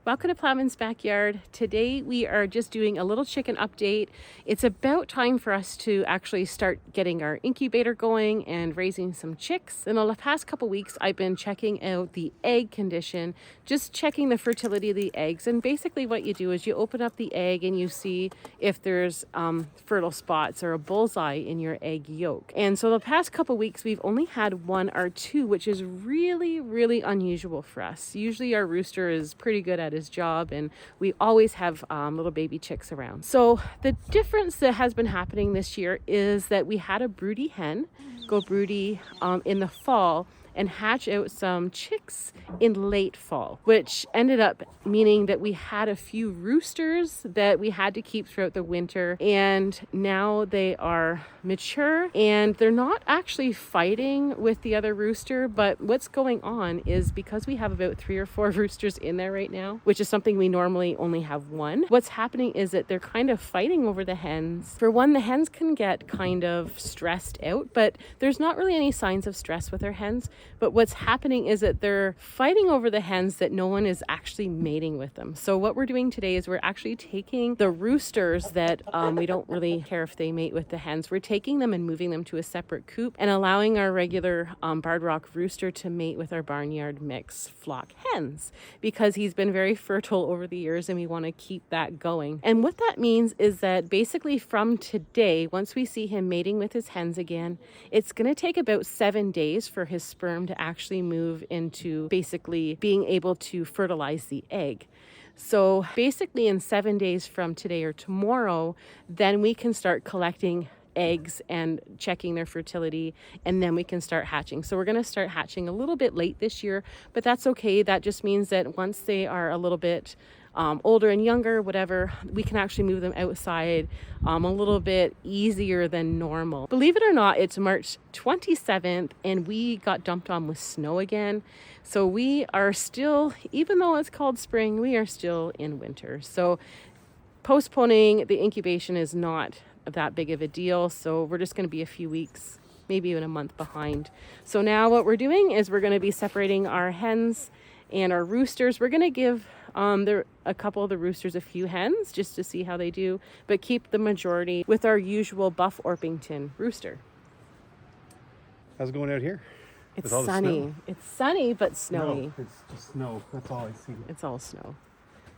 Welcome to Ploughman's Backyard. Today we are just doing a little chicken update. It's about time for us to actually start getting our incubator going and raising some chicks. In the past couple weeks, I've been checking out the egg condition, just checking the fertility of the eggs. And basically what you do is you open up the egg and you see if there's fertile spots or a bullseye in your egg yolk. And so the past couple weeks, we've only had one or two, which is really unusual for us. Usually our rooster is pretty good at his job and we always have little baby chicks around. So the difference that has been happening this year is that we had a broody hen go broody in the fall and hatch out some chicks in late fall, which ended up meaning that we had a few roosters that we had to keep throughout the winter, and now they are mature and they're not actually fighting with the other rooster. But what's going on is, because we have about 3 or 4 roosters in there right now, which is something we normally only have one, what's happening is that they're kind of fighting over the hens. For one, the hens can get kind of stressed out, but there's not really any signs of stress with our hens. But what's happening is that they're fighting over the hens that no one is actually mating with them. So what we're doing today is we're actually taking the roosters that we don't really care if they mate with the hens. We're taking them and moving them to a separate coop and allowing our regular barred rock rooster to mate with our barnyard mix flock hens, because he's been very fertile over the years and we want to keep that going. And what that means is that basically from today, once we see him mating with his hens again, it's going to take about 7 days for his sperm to actually move into basically being able to fertilize the egg. So basically in 7 days from today or tomorrow, then we can start collecting eggs and checking their fertility, and then we can start hatching. So we're going to start hatching a little bit late this year, but that's okay. That just means that once they are a little bit older and younger, whatever, we can actually move them outside a little bit easier than normal. Believe it or not, it's March 27th and we got dumped on with snow again. So we are still, even though it's called spring, we are still in winter. So postponing the incubation is not that big of a deal. So we're just going to be a few weeks, maybe even a month behind. So now what we're doing is we're going to be separating our hens and our roosters. We're going to give a couple of the roosters a few hens just to see how they do, but keep the majority with our usual Buff Orpington rooster. How's it going out here? It's sunny. It's sunny, but snowy. No, it's just snow. That's all I see. It's all snow.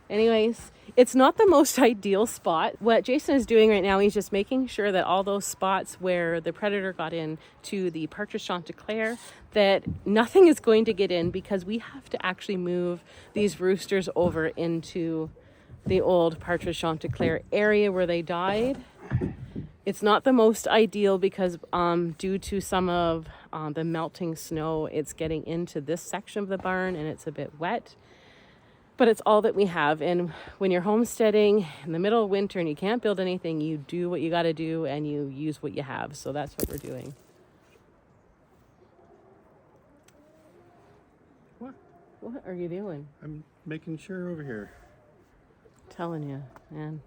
Anyways, it's not the most ideal spot. What Jason is doing right now, he's just making sure that all those spots where the predator got in to the partridge chanticleer, that nothing is going to get in, because we have to actually move these roosters over into the old partridge chanticleer area where they died. It's not the most ideal because due to some of the melting snow, it's getting into this section of the barn and it's a bit wet. But it's all that we have. And when you're homesteading in the middle of winter and you can't build anything, you do what you got to do and you use what you have. So that's what we're doing. What are you doing? I'm making sure over here. Telling you, man.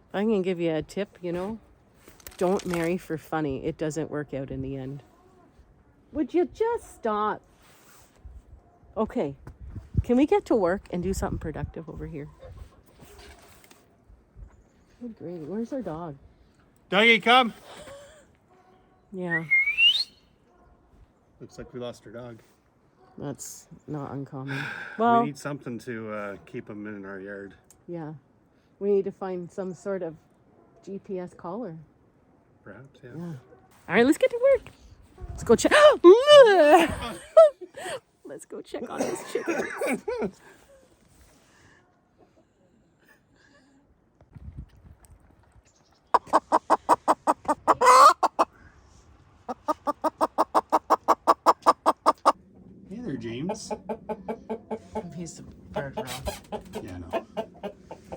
If I can give you a tip, don't marry for funny. It doesn't work out in the end. Would you just stop? Okay. Can we get to work and do something productive over here? Good gravy. Where's our dog? Doggy, come! Yeah. Looks like we lost our dog. That's not uncommon. Well, we need something to keep him in our yard. Yeah. We need to find some sort of GPS collar. Perhaps, yeah. All right, let's get to work. Let's go check. Let's go check on this chicken. Hey there, James. He's the bird rock. Yeah, no.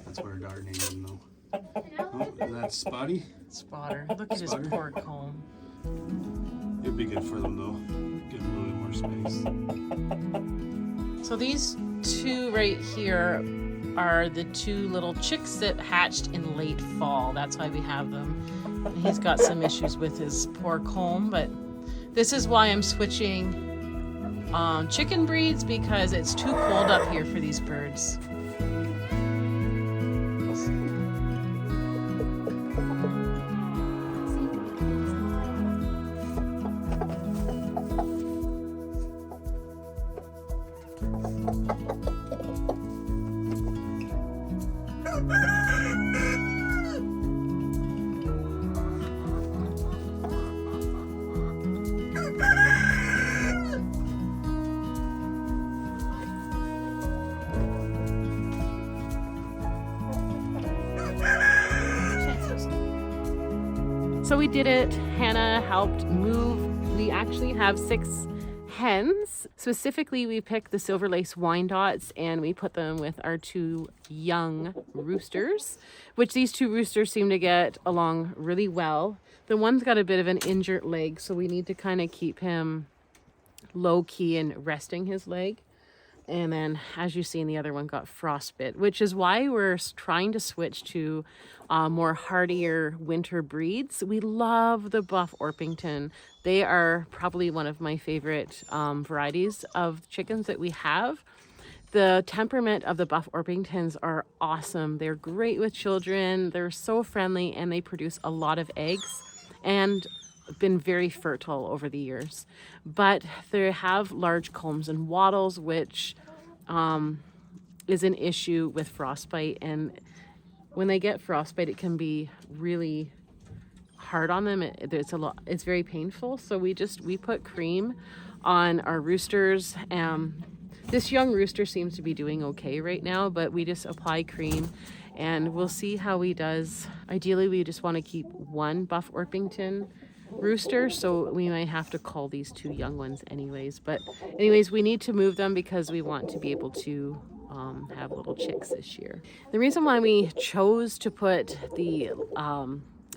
That's what our daughter named him, though. Oh, is that Spotty? Spotter. Look at his poor comb. It'd be good for them, though. Give them a little more space. So these two right here are the 2 little chicks that hatched in late fall. That's why we have them. And he's got some issues with his poor comb, but this is why I'm switching chicken breeds, because it's too cold up here for these birds. So we did it. Hannah helped move. We actually have 6 hens. Specifically, we picked the silver lace Wyandottes and we put them with our 2 young roosters, which these 2 roosters seem to get along really well. The one's got a bit of an injured leg, so we need to kind of keep him low key and resting his leg. And then, as you see, the other one got frostbite, which is why we're trying to switch to more hardier winter breeds. We love the Buff Orpington. They are probably one of my favorite varieties of chickens that we have. The temperament of the Buff Orpingtons are awesome. They're great with children. They're so friendly and they produce a lot of eggs and been very fertile over the years. But they have large combs and wattles, which is an issue with frostbite. And when they get frostbite, it can be really hard on them. It's very painful. So we put cream on our roosters. This young rooster seems to be doing okay right now, but we just apply cream and we'll see how he does. Ideally, we just want to keep 1 Buff Orpington rooster, so we might have to cull these 2 young ones anyways. But anyways, we need to move them because we want to be able to have little chicks this year. The reason why we chose to put the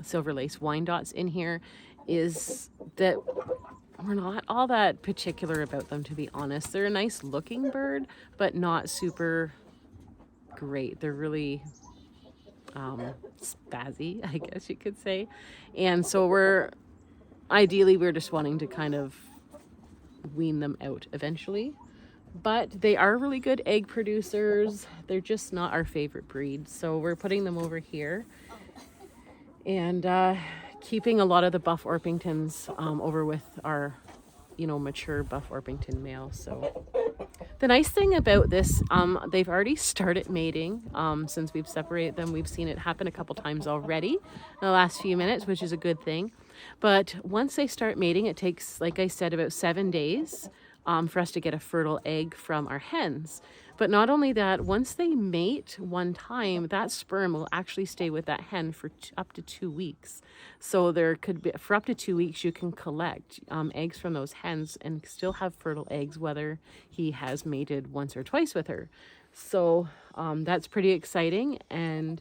silver lace Wyandottes in here is that we're not all that particular about them, to be honest. They're a nice looking bird, but not super great. They're really spazzy, I guess you could say. And so we're just wanting to kind of wean them out eventually. But they are really good egg producers. They're just not our favorite breed. So we're putting them over here and keeping a lot of the Buff Orpingtons over with our, mature Buff Orpington male. So the nice thing about this, they've already started mating since we've separated them. We've seen it happen a couple times already in the last few minutes, which is a good thing. But once they start mating, it takes, like I said, about 7 days for us to get a fertile egg from our hens. But not only that, once they mate one time, that sperm will actually stay with that hen for up to 2 weeks. So there could be, for up to 2 weeks, you can collect eggs from those hens and still have fertile eggs, whether he has mated once or twice with her. So that's pretty exciting. And,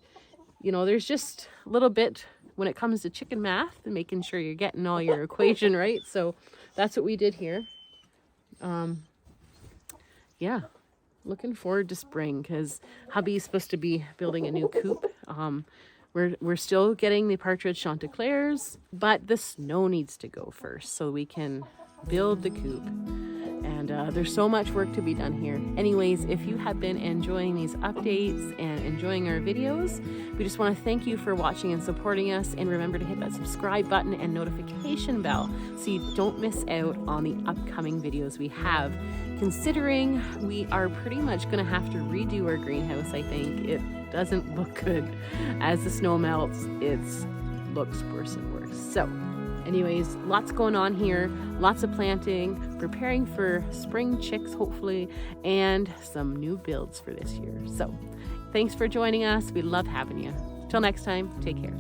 there's just a little bit when it comes to chicken math and making sure you're getting all your equation right. So that's what we did here. Yeah, looking forward to spring because hubby's supposed to be building a new coop. We're still getting the partridge chanticleers, but the snow needs to go first so we can build the coop. And there's so much work to be done here. Anyways, if you have been enjoying these updates and enjoying our videos, we just want to thank you for watching and supporting us. And remember to hit that subscribe button and notification bell so you don't miss out on the upcoming videos we have. Considering we are pretty much going to have to redo our greenhouse, I think. It doesn't look good. As the snow melts, it looks worse and worse. So anyways, lots going on here, lots of planting, preparing for spring chicks, hopefully, and some new builds for this year. So thanks for joining us. We love having you. Till next time, take care.